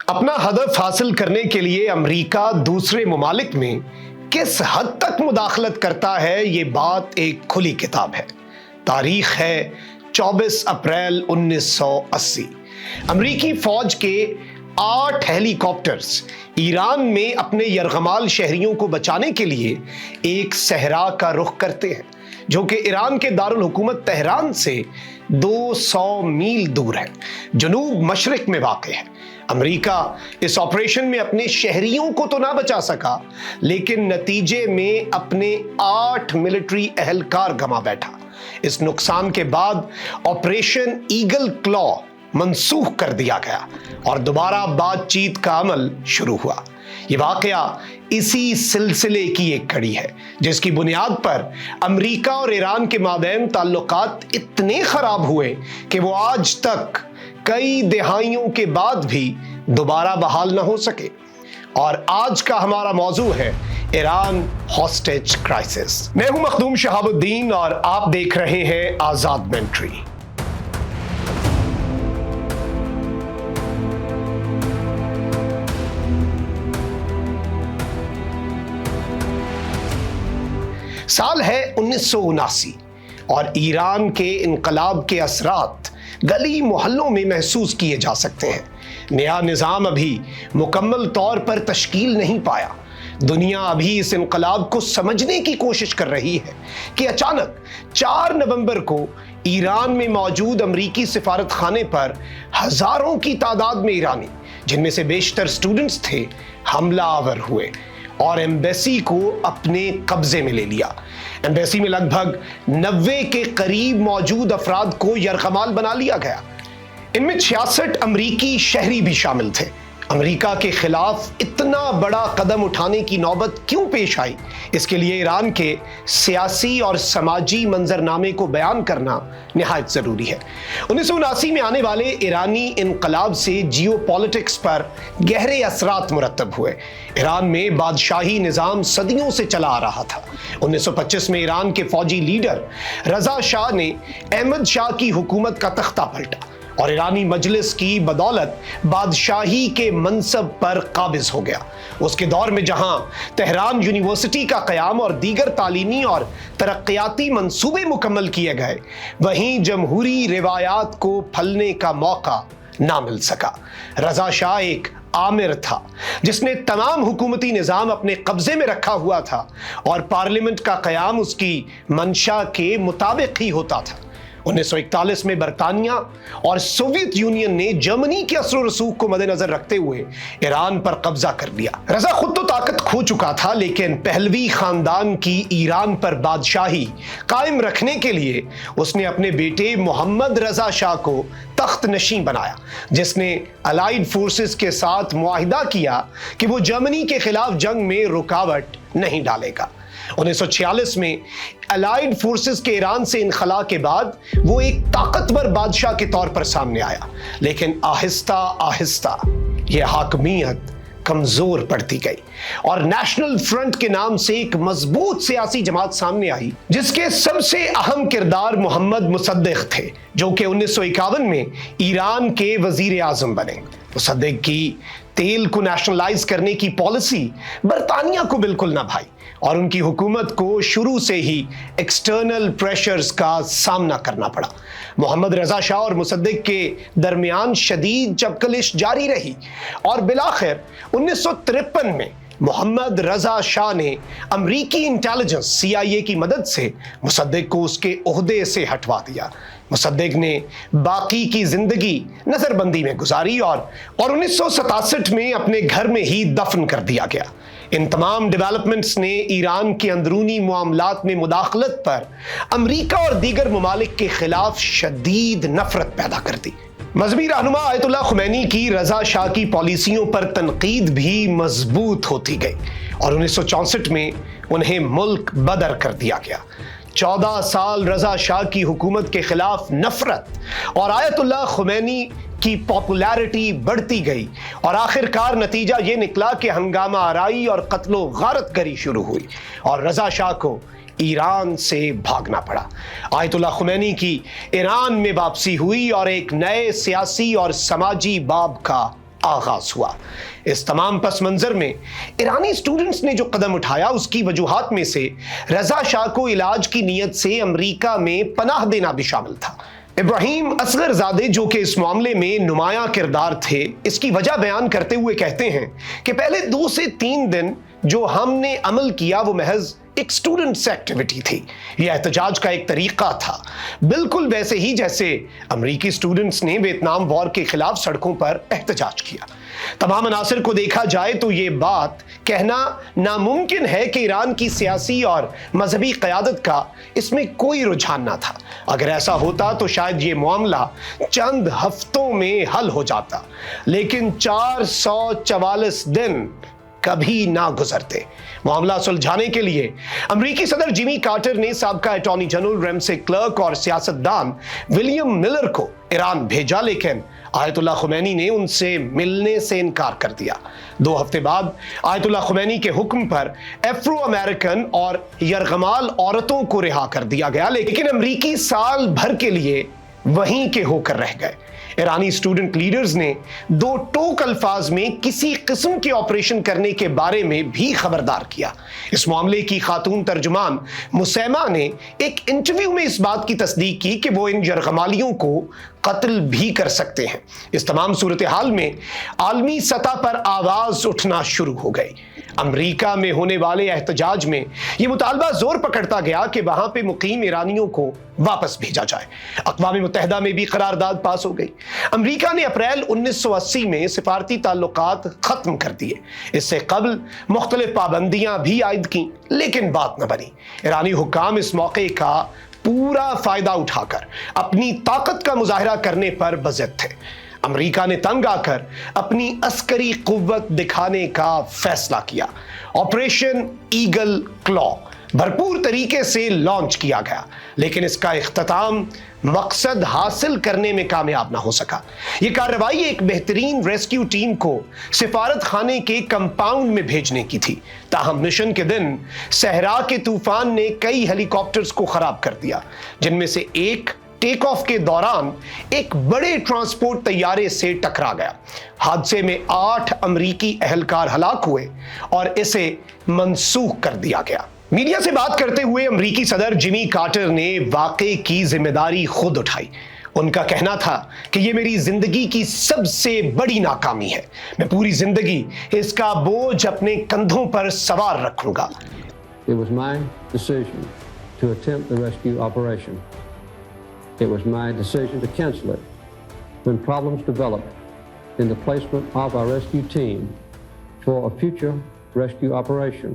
اپنا ہدف حاصل کرنے کے لیے امریکہ دوسرے ممالک میں کس حد تک مداخلت کرتا ہے، یہ بات ایک کھلی کتاب ہے۔ تاریخ ہے 24 اپریل 1980۔ امریکی فوج کے 8 ہیلی کاپٹرز ایران میں اپنے یرغمال شہریوں کو بچانے کے لیے ایک صحرا کا رخ کرتے ہیں جو کہ ایران کے دارالحکومت تہران سے 200 میل دور ہے، جنوب مشرق میں واقع ہے۔ امریکہ اس آپریشن میں اپنے شہریوں کو تو نہ بچا سکا، لیکن نتیجے میں اپنے 8 ملٹری اہلکار گما بیٹھا۔ اس نقصان کے بعد آپریشن ایگل کلا منسوخ کر دیا گیا اور دوبارہ بات چیت کا عمل شروع ہوا۔ یہ واقعہ اسی سلسلے کی ایک کڑی ہے جس کی بنیاد پر امریکہ اور ایران کے مابین تعلقات اتنے خراب ہوئے کہ وہ آج تک کئی دہائیوں کے بعد بھی دوبارہ بحال نہ ہو سکے۔ اور آج کا ہمارا موضوع ہے ایران ہاسٹیج کرائسس۔ میں ہوں مخدوم شہاب الدین اور آپ دیکھ رہے ہیں آزاد مینٹری۔ سال ہے 1979 اور ایران کے انقلاب کے اثرات گلی محلوں میں محسوس کیے جا سکتے ہیں۔ نیا نظام ابھی مکمل طور پر تشکیل نہیں پایا۔ دنیا ابھی اس انقلاب کو سمجھنے کی کوشش کر رہی ہے کہ اچانک 4 نومبر کو ایران میں موجود امریکی سفارت خانے پر ہزاروں کی تعداد میں ایرانی، جن میں سے بیشتر اسٹوڈنٹس تھے، حملہ آور ہوئے اور ایمبیسی کو اپنے قبضے میں لے لیا۔ ایمبیسی میں لگ بھگ 90 کے قریب موجود افراد کو یرغمال بنا لیا گیا۔ ان میں 66 امریکی شہری بھی شامل تھے۔ امریکہ کے خلاف اتنا بڑا قدم اٹھانے کی نوبت کیوں پیش آئی، اس کے لیے ایران کے سیاسی اور سماجی منظرنامے کو بیان کرنا نہایت ضروری ہے۔ 1979 میں آنے والے ایرانی انقلاب سے جیو پالیٹکس پر گہرے اثرات مرتب ہوئے۔ ایران میں بادشاہی نظام صدیوں سے چلا آ رہا تھا۔ 1925 میں ایران کے فوجی لیڈر رضا شاہ نے احمد شاہ کی حکومت کا تختہ پلٹا اور ایرانی مجلس کی بدولت بادشاہی کے منصب پر قابض ہو گیا۔ اس کے دور میں جہاں تہران یونیورسٹی کا قیام اور دیگر تعلیمی اور ترقیاتی منصوبے مکمل کیے گئے، وہیں جمہوری روایات کو پھلنے کا موقع نہ مل سکا۔ رضا شاہ ایک آمر تھا جس نے تمام حکومتی نظام اپنے قبضے میں رکھا ہوا تھا اور پارلیمنٹ کا قیام اس کی منشا کے مطابق ہی ہوتا تھا۔ 1941 میں برطانیہ اور سوویت یونین نے جرمنی کے اثر و رسوخ کو مد نظر رکھتے ہوئے ایران پر قبضہ کر لیا۔ رضا خود تو طاقت کھو چکا تھا، لیکن پہلوی خاندان کی ایران پر بادشاہی قائم رکھنے کے لیے اس نے اپنے بیٹے محمد رضا شاہ کو تخت نشین بنایا، جس نے الائیڈ فورسز کے ساتھ معاہدہ کیا کہ وہ جرمنی کے خلاف جنگ میں رکاوٹ نہیں ڈالے گا۔ 1946 میں الائیڈ فورسز کے ایران سے انخلا کے بعد وہ ایک طاقتور بادشاہ کے طور پر سامنے آیا، لیکن آہستہ آہستہ یہ حاکمیت کمزور پڑتی گئی اور نیشنل فرنٹ کے نام سے ایک مضبوط سیاسی جماعت سامنے آئی جس کے سب سے اہم کردار محمد مصدق تھے، جو کہ 1951 میں ایران کے وزیر اعظم بنے۔ مصدق کی تیل کو نیشنلائز کرنے کی پالیسی برطانیہ کو بالکل نہ بھائی اور ان کی حکومت کو شروع سے ہی ایکسٹرنل پریشرز کا سامنا کرنا پڑا۔ محمد رضا شاہ اور مصدق کے درمیان شدید چپکلش جاری رہی اور بالآخر 1953 میں محمد رضا شاہ نے امریکی انٹیلیجنس CIA کی مدد سے مصدق کو اس کے عہدے سے ہٹوا دیا۔ مصدق نے باقی کی زندگی نظر بندی میں گزاری اور 1967 میں اپنے گھر میں ہی دفن کر دیا گیا۔ ان تمام ڈیولپمنٹس نے ایران کے اندرونی معاملات میں مداخلت پر امریکہ اور دیگر ممالک کے خلاف شدید نفرت پیدا کر دی۔ مذہبی رہنما آیت اللہ خمینی کی رضا شاہ کی پالیسیوں پر تنقید بھی مضبوط ہوتی گئی اور 1964 میں انہیں ملک بدر کر دیا گیا۔ 14 سال رضا شاہ کی حکومت کے خلاف نفرت اور آیت اللہ خمینی کی پاپولیرٹی بڑھتی گئی اور آخرکار نتیجہ یہ نکلا کہ ہنگامہ آرائی اور قتل و غارت گری شروع ہوئی اور رضا شاہ کو ایران سے بھاگنا پڑا۔ آیت اللہ خمینی کی ایران میں واپسی ہوئی اور ایک نئے سیاسی اور سماجی باب کا आगाज हुआ। इस तमाम पस मंजर में ईरानी स्टूडेंट्स ने जो कदम उठाया उसकी वजूहात में से रजा शाह को इलाज की नीयत से अमेरिका में पनाह देना भी शामिल था। इब्राहिम असगरजादे, जो कि इस मामले में नुमाया किरदार थे, इसकी वजह बयान करते हुए कहते हैं कि पहले 2 से 3 दिन जो हमने अमल किया वो महज एक स्टूडेंट्स एक्टिविटी थी। यह एहतजाज का एक तरीका था, बिल्कुल वैसे ही जैसे अमेरिकी स्टूडेंट्स ने वियतनाम वॉर के खिलाफ सड़कों पर एहतजाज किया। तमाम अनासर को देखा जाए तो ये बात कहना नामुमकिन है कि ईरान की सियासी और मजहबी क़यादत का इसमें कोई रुझान ना था। अगर ऐसा होता तो शायद ये मामला चंद हफ्तों में हल हो जाता, लेकिन 444 दिन कभी ना गुजरते। मामला सुलझाने के लिए अमेरिकी सदर जिमी कार्टर ने साबका अटॉर्नी जनरल रेमसे क्लर्क और सियासतदान विलियम मिलर को ईरान भेजा, लेकिन आयतुल्लाह खुमैनी ने उनसे मिलने से इनकार कर दिया। 2 हफ्ते बाद आयतुल्लाह खुमैनी के हुक्म पर अफ्रो अमेरिकन और यरगमाल औरतों को रिहा कर दिया गया, लेकिन अमेरिकी साल भर के लिए वहीं के होकर रह गए। ईरानी स्टूडेंट लीडर्स ने 2 टोक अल्फाज में किसी किस्म के ऑपरेशन करने के बारे में भी खबरदार किया। इस मामले की खातून तर्जुमान मुसैमा ने एक इंटरव्यू में इस बात की तस्दीक की कि वो इन यरगमालियों को कत्ल भी कर सकते हैं। इस तमाम सूरत हाल में आलमी सतह पर आवाज उठना शुरू हो गई। अमेरिका में होने वाले एहतजाज में यह मुतालबा जोर पकड़ता गया कि वहां पे मुकीम ईरानियों को वापस भेजा जाए। अक़वाम मुत्तहिदा में भी करारदाद पास हो गई। अमेरिका ने अप्रैल 1980 में सिफारती ताल्लुकात खत्म कर दिए। इससे कबल मुख्तलिफ पाबंदियां भी आयद की, लेकिन बात न बनी। ईरानी हुक्काम इस मौके का पूरा फायदा उठाकर अपनी ताकत का मुजाहिरा करने पर बज़िद थे। अमेरिका ने तंग आकर अपनी अस्करी कुव्वत दिखाने का फैसला किया। ऑपरेशन ईगल क्लॉ भरपूर तरीके से लॉन्च किया गया, लेकिन इसका इख्तिताम मकसद हासिल करने में कामयाब ना हो सका। यह कार्रवाई एक बेहतरीन रेस्क्यू टीम को सिफारत खाने के कंपाउंड में भेजने की थी। ताहम मिशन के दिन सहरा के तूफान ने कई हेलीकॉप्टर्स को खराब कर दिया, जिनमें से एक टेक ऑफ के दौरान एक बड़े ट्रांसपोर्ट तैयारे से टकरा गया। हादसे में 8 अमेरिकी एहलकार हलाक हुए और इसे मनसूख कर दिया गया। मीडिया से बात करते हुए अमेरिकी सदर जिमी कार्टर ने वाक़े की जिम्मेदारी खुद उठाई। उनका कहना था कि यह मेरी जिंदगी की सबसे बड़ी नाकामी है। मैं पूरी जिंदगी इसका बोझ अपने कंधों पर सवार रखूंगा। It was my decision to attempt the rescue operation. It was my decision to cancel it when problems developed in the placement of our rescue team for a future rescue operation.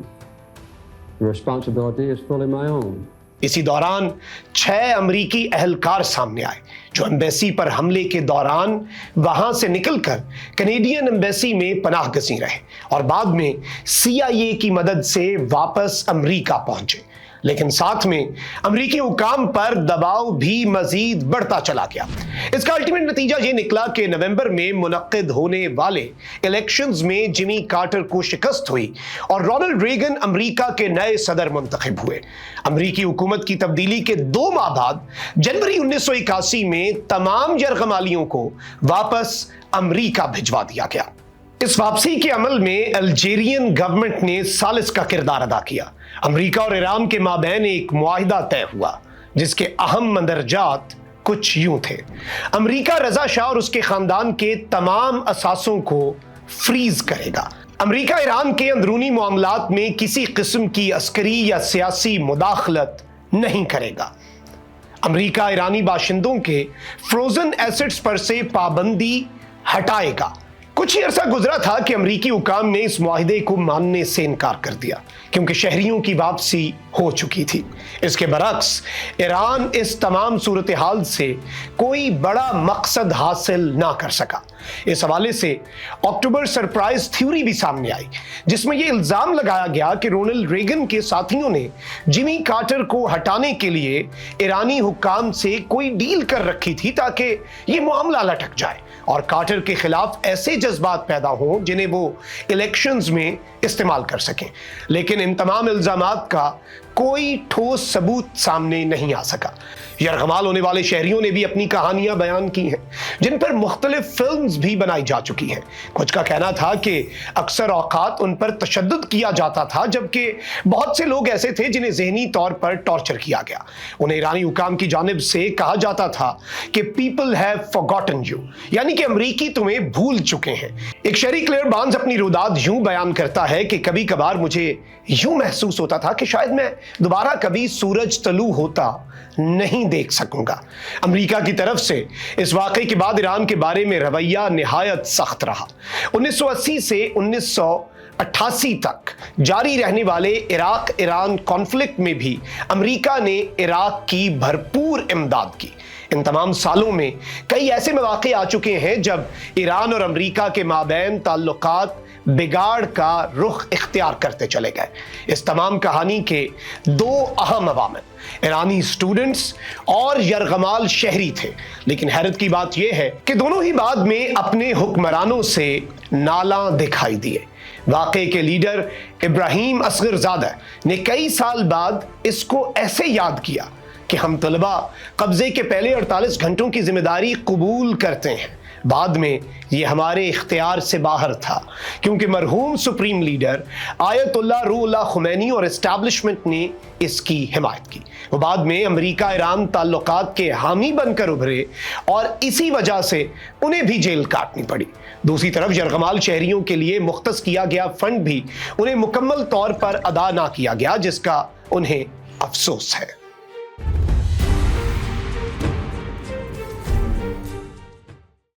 The responsibility is fully my own. इसी दौरान 6 अमेरिकी एहलकार सामने आए जो embassy पर हमले के दौरान वहां से निकलकर कनेडियन एम्बेसी में पनाह गजीं रहे और बाद में CIA की मदद से वापस अमेरिका पहुंचे। लेकिन साथ में अमेरिकी हुकाम पर दबाव भी मजीद बढ़ता चला गया। इसका अल्टीमेट नतीजा ये निकला कि नवंबर में मुनक्किद होने वाले इलेक्शंस में जिमी कार्टर को शिकस्त हुई और रोनाल्ड रेगन अमेरिका के नए सदर मुंतखब हुए। अमेरिकी हुकूमत की तब्दीली के 2 माह बाद जनवरी 1981 में तमाम यरगमालियों को वापस अमेरिका भिजवा दिया गया। इस वापसी के अमल में अल्जेरियन गवर्नमेंट ने सालिस का किरदार अदा किया। अमेरिका और ईरान के माबैन एक मुआहिदा तय हुआ जिसके अहम मंदरजात कुछ यूं थे। अमेरिका रजा शाह और उसके खानदान के तमाम असासों को फ्रीज करेगा। अमेरिका ईरान के अंदरूनी मामलात में किसी किस्म की अस्करी या सियासी मुदाखलत नहीं करेगा। अमेरिका ईरानी बाशिंदों के फ्रोजन एसेट्स पर से पाबंदी हटाएगा। कुछ ही अरसा गुजरा था कि अमेरिकी हुकाम ने इस मुआहिदे को मानने से इनकार कर दिया क्योंकि शहरियों की वापसी हो चुकी थी। इसके बरक्स ईरान इस तमाम सूरत हाल से कोई बड़ा मकसद हासिल ना कर सका। इस हवाले से अक्टूबर सरप्राइज थ्योरी भी सामने आई जिसमें यह इल्जाम लगाया गया कि रोनाल्ड रेगन के साथियों ने जिमी कार्टर को हटाने के लिए ईरानी हुकाम से कोई डील कर रखी थी ताकि यह मामला लटक जाए और कार्टर के खिलाफ ऐसे जज्बात पैदा हों जिन्हें वो इलेक्शंस में इस्तेमाल कर सकें। लेकिन इन तमाम इल्जामात का कोई ठोस सबूत सामने नहीं आ सका। यरगमाल होने वाले शहरियों ने भी अपनी कहानियां बयान की हैं, जिन पर मुख्तलिफ फिल्म्स भी बनाई जा चुकी हैं। कुछ का कहना था कि अक्सर औकात उन पर तशद्दुद किया जाता था, जबकि बहुत से लोग ऐसे थे जिन्हें ज़हनी तौर पर टॉर्चर किया गया। उन्हें ईरानी हुकाम की जानिब से कहा जाता था कि पीपल हैव फॉरगॉटन यू, यानी कि अमरीकी तुम्हें भूल चुके हैं। एक शहरी क्लेयर बार्न्स अपनी रुदाद यूं बयान करता है कि कभी कभार मुझे यूं महसूस होता था कि शायद मैं दोबारा कभी सूरज तलू होता नहीं देख सकूंगा। अमेरिका की तरफ से इस वाकये के बाद ईरान के बारे में रवैया निहायत सख्त रहा। 1980 से 1988 तक जारी रहने वाले इराक ईरान कॉन्फ्लिक्ट में भी अमेरिका ने इराक की भरपूर इमदाद की। इन तमाम सालों में कई ऐसे मौके आ चुके हैं जब ईरान और अमेरिका के माबैन ताल्लुकात बिगाड़ का रुख इख्तियार करते चले गए। इस तमाम कहानी के दो अहम अवामिल ईरानी स्टूडेंट्स और यरगमाल शहरी थे, लेकिन हैरत की बात यह है कि दोनों ही बाद में अपने हुक्मरानों से नाला दिखाई दिए। वाक़े के लीडर इब्राहिम असगरज़ादा ने कई साल बाद इसको ऐसे याद किया कि हम तलबा कब्जे के पहले 48 घंटों की जिम्मेदारी कबूल करते हैं, बाद में ये हमारे इख्तियार से बाहर था, क्योंकि मरहूम supreme leader Ayatollah Ruhollah Khomeini और एस्टैब्लिशमेंट ने इसकी हिमायत की। वो बाद में अमेरिका ईरान ताल्लुकात के हामी बनकर उभरे और इसी वजह से उन्हें भी जेल काटनी पड़ी। दूसरी तरफ यरगमाल शहरियों के लिए मुख्तस किया गया फंड भी उन्हें मुकम्मल तौर पर अदा ना किया गया, जिसका उन्हें अफसोस है।